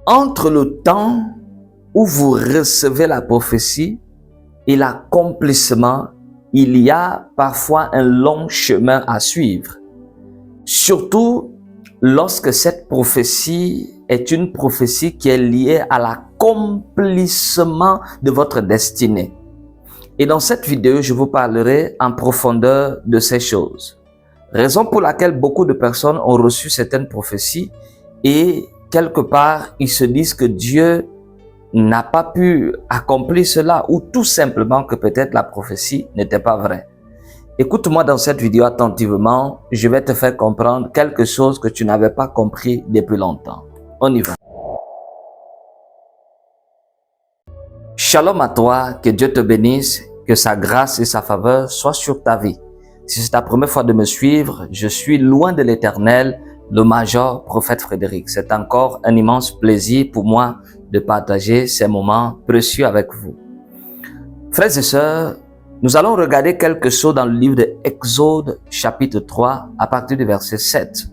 entre le temps où vous recevez la prophétie et l'accomplissement, il y a parfois un long chemin à suivre. Surtout lorsque cette prophétie est une prophétie qui est liée à l'accomplissement de votre destinée. Et dans cette vidéo, je vous parlerai en profondeur de ces choses. Raison pour laquelle beaucoup de personnes ont reçu certaines prophéties et quelque part, ils se disent que Dieu n'a pas pu accomplir cela ou tout simplement que peut-être la prophétie n'était pas vraie. Écoute-moi dans cette vidéo attentivement, je vais te faire comprendre quelque chose que tu n'avais pas compris depuis longtemps. On y va. Shalom à toi, que Dieu te bénisse, que sa grâce et sa faveur soient sur ta vie. Si c'est ta première fois de me suivre, je suis loin de l'Éternel, le Major Prophète Frédéric. C'est encore un immense plaisir pour moi de partager ces moments précieux avec vous. Frères et sœurs, nous allons regarder quelque chose dans le livre de Exode chapitre 3 à partir du verset 7.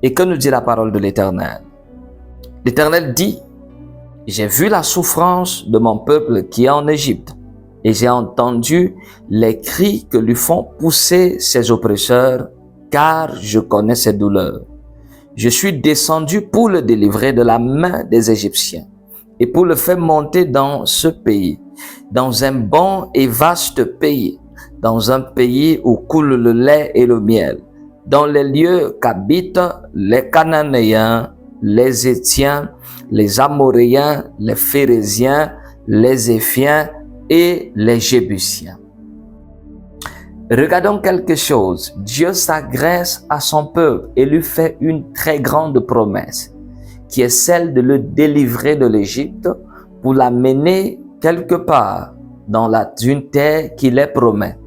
Et que nous dit la parole de l'Éternel? L'Éternel dit: j'ai vu la souffrance de mon peuple qui est en Égypte, et j'ai entendu les cris que lui font pousser ses oppresseurs, car je connais ses douleurs. Je suis descendu pour le délivrer de la main des Égyptiens, et pour le faire monter dans ce pays, dans un bon et vaste pays, dans un pays où coule le lait et le miel, dans les lieux qu'habitent les Cananéens, les Hétiens, les Amoréens, les Phérésiens, les Éphiens et les Jébusiens. Regardons quelque chose. Dieu s'adresse à son peuple et lui fait une très grande promesse, qui est celle de le délivrer de l'Égypte pour l'amener quelque part dans une terre qu'il les promet.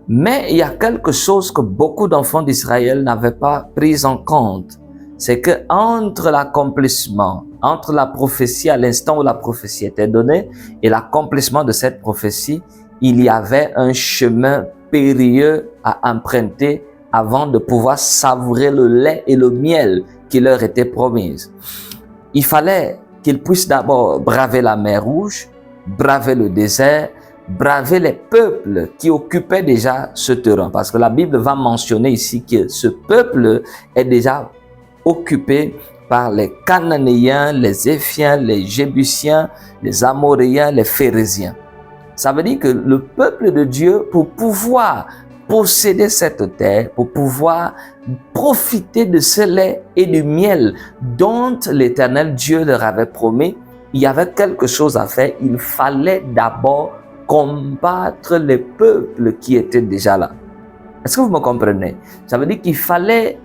Mais il y a quelque chose que beaucoup d'enfants d'Israël n'avaient pas pris en compte. C'est que entre l'accomplissement, entre la prophétie à l'instant où la prophétie était donnée et l'accomplissement de cette prophétie, il y avait un chemin périlleux à emprunter avant de pouvoir savourer le lait et le miel qui leur étaient promis. Il fallait qu'ils puissent d'abord braver la mer Rouge, braver le désert, braver les peuples qui occupaient déjà ce terrain. Parce que la Bible va mentionner ici que ce peuple est déjà occupé par les Cananéens, les Éphiens, les Jébusiens, les Amoréens, les Phérésiens. Ça veut dire que le peuple de Dieu, pour pouvoir posséder cette terre, pour pouvoir profiter de ce lait et du miel dont l'Éternel Dieu leur avait promis, il y avait quelque chose à faire. Il fallait d'abord combattre les peuples qui étaient déjà là. Est-ce que vous me comprenez? Ça veut dire qu'il fallait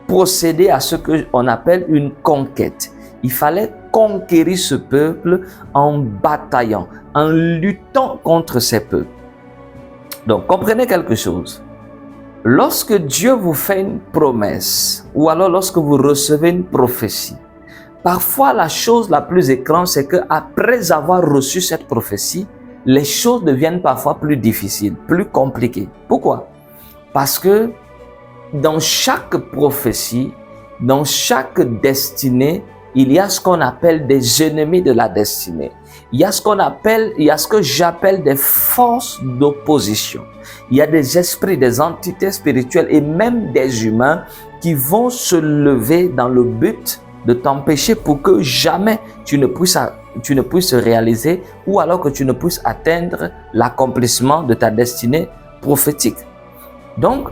procéder à ce qu'on appelle une conquête. Il fallait conquérir ce peuple en bataillant, en luttant contre ces peuples. Donc, comprenez quelque chose. Lorsque Dieu vous fait une promesse, ou alors lorsque vous recevez une prophétie, parfois la chose la plus écrasante, c'est qu'après avoir reçu cette prophétie, les choses deviennent parfois plus difficiles, plus compliquées. Pourquoi? Parce que dans chaque prophétie, dans chaque destinée, il y a ce qu'on appelle des ennemis de la destinée. Il y a ce que j'appelle des forces d'opposition. Il y a des esprits, des entités spirituelles et même des humains qui vont se lever dans le but de t'empêcher pour que jamais tu ne puisses réaliser ou alors que tu ne puisses atteindre l'accomplissement de ta destinée prophétique. Donc,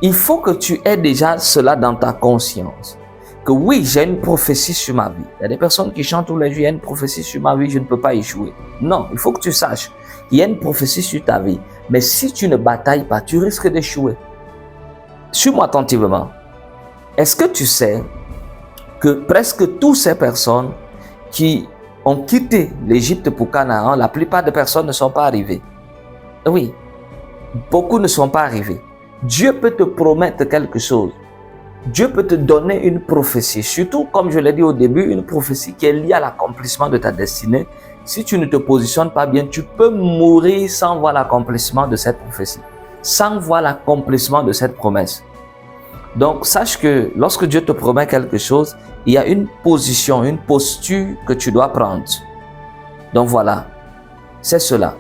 il faut que tu aies déjà cela dans ta conscience. Que oui, j'ai une prophétie sur ma vie. Il y a des personnes qui chantent tous les jours, il y a une prophétie sur ma vie, je ne peux pas échouer. Non, il faut que tu saches qu'il y a une prophétie sur ta vie. Mais si tu ne batailles pas, tu risques d'échouer. Suis-moi attentivement. Est-ce que tu sais que presque toutes ces personnes qui ont quitté l'Égypte pour Canaan, la plupart des personnes ne sont pas arrivées? Oui, beaucoup ne sont pas arrivés. Dieu peut te promettre quelque chose. Dieu peut te donner une prophétie, surtout comme je l'ai dit au début, une prophétie qui est liée à l'accomplissement de ta destinée. Si tu ne te positionnes pas bien, tu peux mourir sans voir l'accomplissement de cette prophétie, sans voir l'accomplissement de cette promesse. Donc, sache que lorsque Dieu te promet quelque chose, il y a une position, une posture que tu dois prendre. Donc voilà, c'est cela.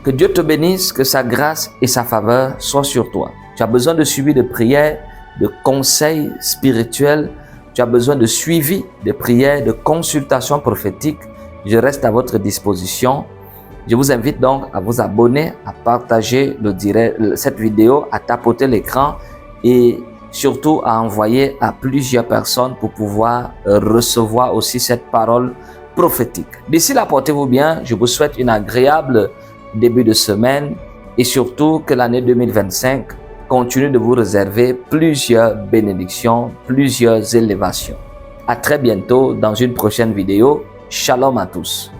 Que Dieu te bénisse, que sa grâce et sa faveur soient sur toi. Tu as besoin de suivi de prières, de conseils spirituels. Tu as besoin de suivi de prières, de consultations prophétiques. Je reste à votre disposition. Je vous invite donc à vous abonner, à partager cette vidéo, à tapoter l'écran et surtout à envoyer à plusieurs personnes pour pouvoir recevoir aussi cette parole prophétique. D'ici là, portez-vous bien. Je vous souhaite une agréable début de semaine et surtout que l'année 2025 continue de vous réserver plusieurs bénédictions, plusieurs élévations. À très bientôt dans une prochaine vidéo. Shalom à tous.